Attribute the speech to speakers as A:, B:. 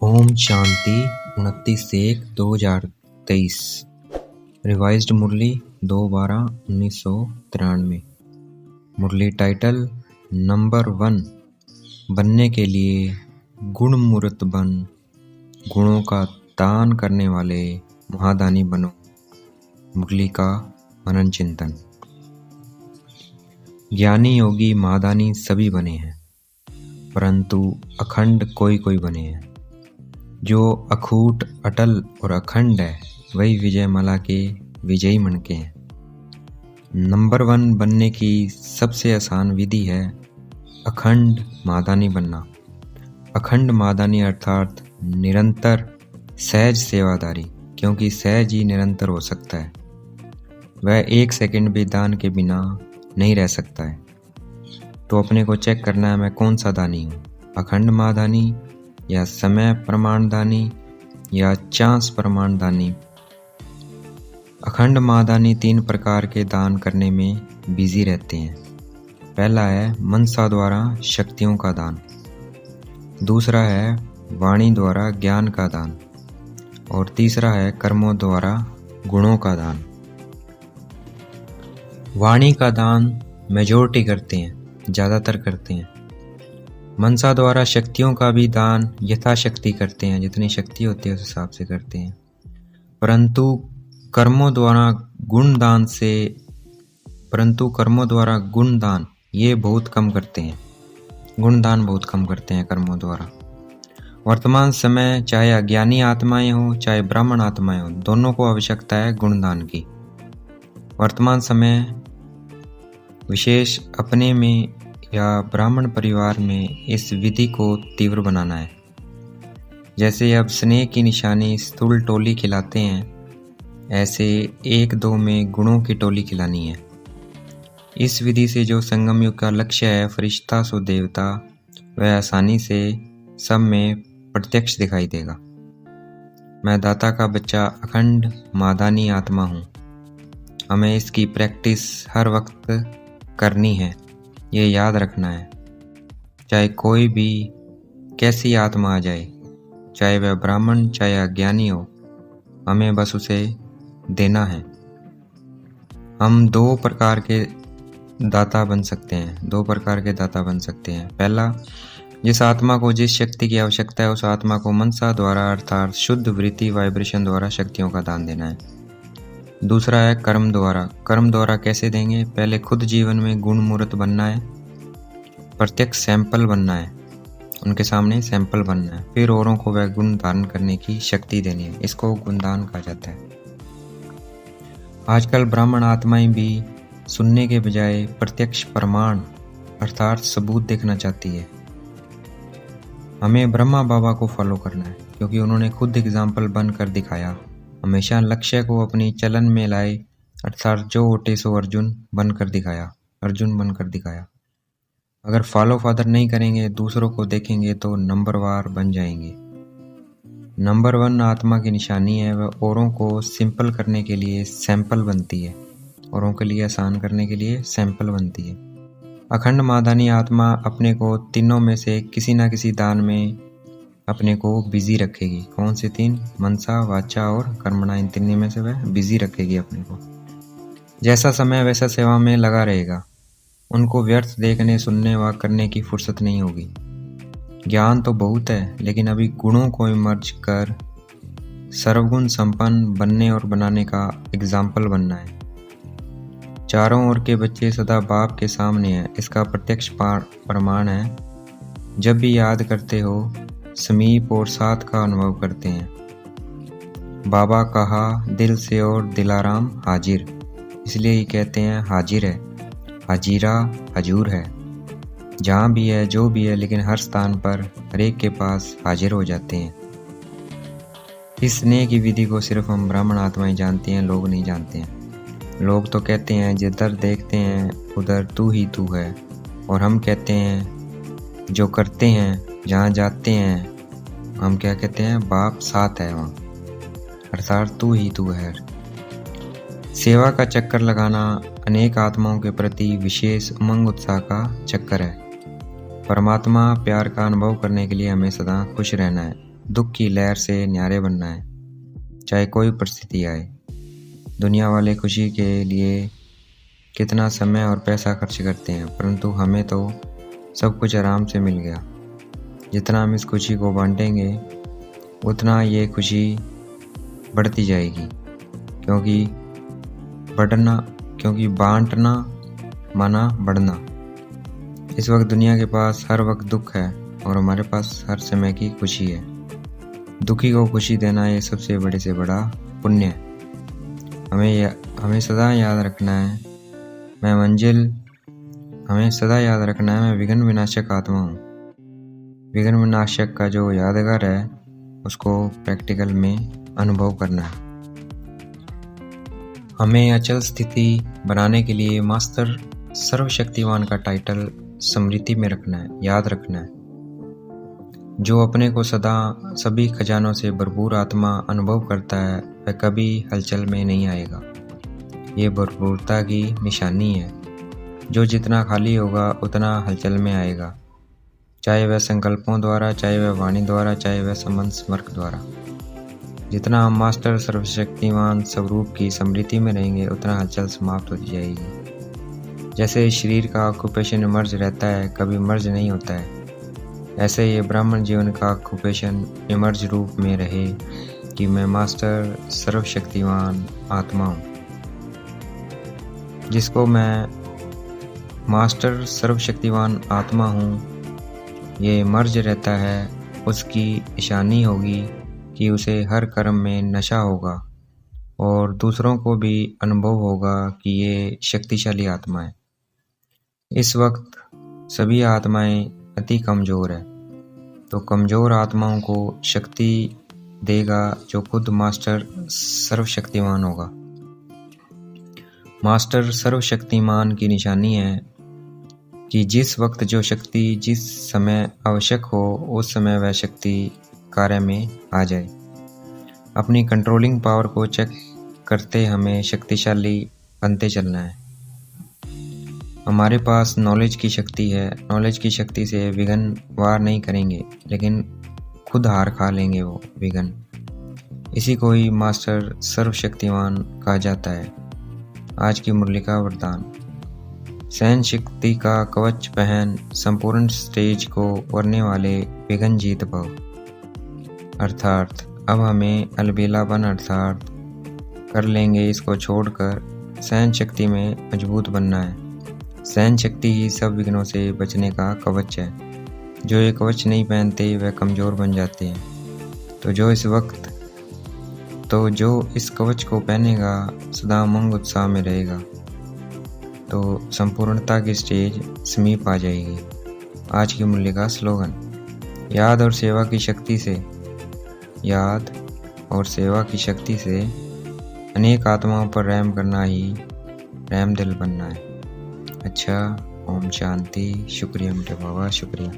A: Om Shanti 29/1/2023 revised मुरली 2/12/1993। मुरली title number 1 बनने के लिए गुणमूर्त बन, गुणों का दान करने वाले महादानी बनो। मुरली का मनन चिंतन। ज्ञानी योगी महादानी सभी बने हैं, परंतु अखंड कोई कोई बने हैं। जो अखूट अटल और अखंड है वही विजय माला के विजयी मन के हैं। नंबर 1 बनने की सबसे आसान विधि है अखंड महादानी बनना। अखंड महादानी अर्थात निरंतर सहज सेवादारी, क्योंकि सहज ही निरंतर हो सकता है। वह 1 सेकंड भी दान के बिना नहीं रह सकता है। तो अपने को चेक करना है, मैं कौन सा दानी हूँ, अखंड महादानी या समय प्रमाण दानी या चांस प्रमाण दानी। अखंड महादानी 3 प्रकार के दान करने में बिजी रहते हैं। पहला है मनसा द्वारा शक्तियों का दान, दूसरा है वाणी द्वारा ज्ञान का दान, और तीसरा है कर्मों द्वारा गुणों का दान। वाणी का दान मेजॉरिटी करते हैं, ज़्यादातर करते हैं। मनसा द्वारा शक्तियों का भी दान यथाशक्ति करते हैं, जितनी शक्ति होती है उस हिसाब से करते हैं। परंतु कर्मों द्वारा गुण दान ये बहुत कम करते हैं। गुण दान बहुत कम करते हैं कर्मों द्वारा। वर्तमान समय चाहे अज्ञानी आत्माएं हो चाहे ब्राह्मण आत्माएं हो, दोनों को आवश्यकता है गुणदान की। वर्तमान समय विशेष अपने में या ब्राह्मण परिवार में इस विधि को तीव्र बनाना है। जैसे अब स्नेह की निशानी स्थूल टोली खिलाते हैं, ऐसे 1-2 में गुणों की टोली खिलानी है। इस विधि से जो संगम युग का लक्ष्य है फरिश्ता सो देवता, वह आसानी से सब में प्रत्यक्ष दिखाई देगा। मैं दाता का बच्चा अखंड महादानी आत्मा हूँ। हमें इसकी प्रैक्टिस हर वक्त करनी है, ये याद रखना है। चाहे कोई भी कैसी आत्मा आ जाए, चाहे वह ब्राह्मण चाहे अज्ञानी हो, हमें बस उसे देना है। हम 2 प्रकार के दाता बन सकते हैं। पहला, जिस आत्मा को जिस शक्ति की आवश्यकता है उस आत्मा को मनसा द्वारा अर्थात शुद्ध वृत्ति वाइब्रेशन द्वारा शक्तियों का दान देना है। दूसरा है कर्म द्वारा कैसे देंगे? पहले खुद जीवन में गुणमूर्त बनना है, प्रत्यक्ष सैंपल बनना है, उनके सामने सैंपल बनना है, फिर औरों को वह गुण धारण करने की शक्ति देनी है। इसको गुणदान कहा जाता है। आजकल ब्राह्मण आत्माएं भी सुनने के बजाय प्रत्यक्ष प्रमाण अर्थात सबूत देखना चाहती है। हमें ब्रह्मा बाबा को फॉलो करना है, क्योंकि उन्होंने खुद एग्जाम्पल बनकर दिखाया। हमेशा लक्ष्य को अपनी चलन में लाए, अर्थात जो होटे सो अर्जुन बनकर दिखाया। अगर फॉलो फादर नहीं करेंगे, दूसरों को देखेंगे तो नंबरवार बन जाएंगे। नंबर 1 आत्मा की निशानी है, वह औरों को सिंपल करने के लिए सैंपल बनती है, औरों के लिए आसान करने के लिए सैंपल बनती है। अखंड महादानी आत्मा अपने को तीनों में से किसी न किसी दान में अपने को बिजी रखेगी। कौन से 3? मनसा, वाचा और कर्मणा, इन तीनों में से वह बिजी रखेगी अपने को। जैसा समय वैसा सेवा में लगा रहेगा। उनको व्यर्थ देखने, सुनने व करने की फुर्सत नहीं होगी। ज्ञान तो बहुत है, लेकिन अभी गुणों को इमर्ज कर सर्वगुण संपन्न बनने और बनाने का एग्जाम्पल बनना है। चारों ओर के बच्चे सदा बाप के सामने हैं, इसका प्रत्यक्ष प्रमाण है। जब भी याद करते हो, समीप और साथ का अनुभव करते हैं। बाबा कहा दिल से और दिलाराम हाजिर, इसलिए ही कहते हैं हाजिर है, हाजीरा हजूर है। जहाँ भी है जो भी है, लेकिन हर स्थान पर हर एक के पास हाजिर हो जाते हैं। इस स्नेह की विधि को सिर्फ हम ब्राह्मण आत्माएं जानते हैं, लोग नहीं जानते हैं। लोग तो कहते हैं जिधर देखते हैं उधर तू ही तू है, और हम कहते हैं जो करते हैं जहाँ जाते हैं हम क्या कहते हैं, बाप साथ है वहाँ, अर्थात तू ही तू है। सेवा का चक्कर लगाना अनेक आत्माओं के प्रति विशेष उमंग उत्साह का चक्कर है। परमात्मा प्यार का अनुभव करने के लिए हमें सदा खुश रहना है। दुख की लहर से न्यारे बनना है, चाहे कोई परिस्थिति आए। दुनिया वाले खुशी के लिए कितना समय और पैसा खर्च करते हैं, परंतु हमें तो सब कुछ आराम से मिल गया। जितना हम इस खुशी को बांटेंगे उतना ये खुशी बढ़ती जाएगी, क्योंकि बांटना माना बढ़ना। इस वक्त दुनिया के पास हर वक्त दुख है और हमारे पास हर समय की खुशी है। दुखी को खुशी देना ये सबसे बड़े से बड़ा पुण्य है। हमें सदा याद रखना है मैं विघ्न विनाशक आत्मा हूँ। विघ्न विनाशक का जो यादगार है उसको प्रैक्टिकल में अनुभव करना है। हमें अचल स्थिति बनाने के लिए मास्टर सर्वशक्तिमान का टाइटल स्मृति में रखना है, याद रखना है। जो अपने को सदा सभी खजानों से भरपूर आत्मा अनुभव करता है वह कभी हलचल में नहीं आएगा। ये भरपूरता की निशानी है। जो जितना खाली होगा उतना हलचल में आएगा, चाहे वह संकल्पों द्वारा, चाहे वह वाणी द्वारा, चाहे वह संबंध स्मर्क द्वारा। जितना हम मास्टर सर्वशक्तिमान स्वरूप की स्मृति में रहेंगे उतना हलचल समाप्त होती जाएगी। जैसे शरीर का ऑक्यूपेशन इमर्ज रहता है, कभी मर्ज नहीं होता है, ऐसे ये ब्राह्मण जीवन का ऑक्यूपेशन इमर्ज रूप में रहे कि मैं मास्टर सर्वशक्तिमान आत्मा हूँ। जिसको मैं मास्टर सर्वशक्तिमान आत्मा हूँ ये मर्ज रहता है, उसकी निशानी होगी कि उसे हर कर्म में नशा होगा और दूसरों को भी अनुभव होगा कि ये शक्तिशाली आत्मा है। इस वक्त सभी आत्माएं अति कमज़ोर है, तो कमज़ोर आत्माओं को शक्ति देगा जो खुद मास्टर सर्वशक्तिमान होगा। मास्टर सर्वशक्तिमान की निशानी है कि जिस वक्त जो शक्ति जिस समय आवश्यक हो उस समय वह शक्ति कार्य में आ जाए। अपनी कंट्रोलिंग पावर को चेक करते हमें शक्तिशाली बनते चलना है। हमारे पास नॉलेज की शक्ति है, नॉलेज की शक्ति से विघ्न वार नहीं करेंगे, लेकिन खुद हार खा लेंगे वो विघ्न। इसी को ही मास्टर सर्वशक्तिमान कहा जाता है। आज की मुरली का वरदान, सहन शक्ति का कवच पहन, संपूर्ण स्टेज को वरने वाले विघ्न जीत पाओ। अर्थात अब हमें अलबेलापन अर्थात कर लेंगे इसको छोड़कर सहन शक्ति में मजबूत बनना है। सहन शक्ति ही सब विघ्नों से बचने का कवच है। जो ये कवच नहीं पहनते वह कमज़ोर बन जाते हैं। तो जो इस कवच को पहनेगा सदा उमंग उत्साह में रहेगा, तो संपूर्णता की स्टेज समीप आ जाएगी। आज की मुरली का स्लोगन, याद और सेवा की शक्ति से अनेक आत्माओं पर रहम करना ही रहम दिल बनना है। अच्छा, ओम शांति। शुक्रिया मेरे बाबा, शुक्रिया।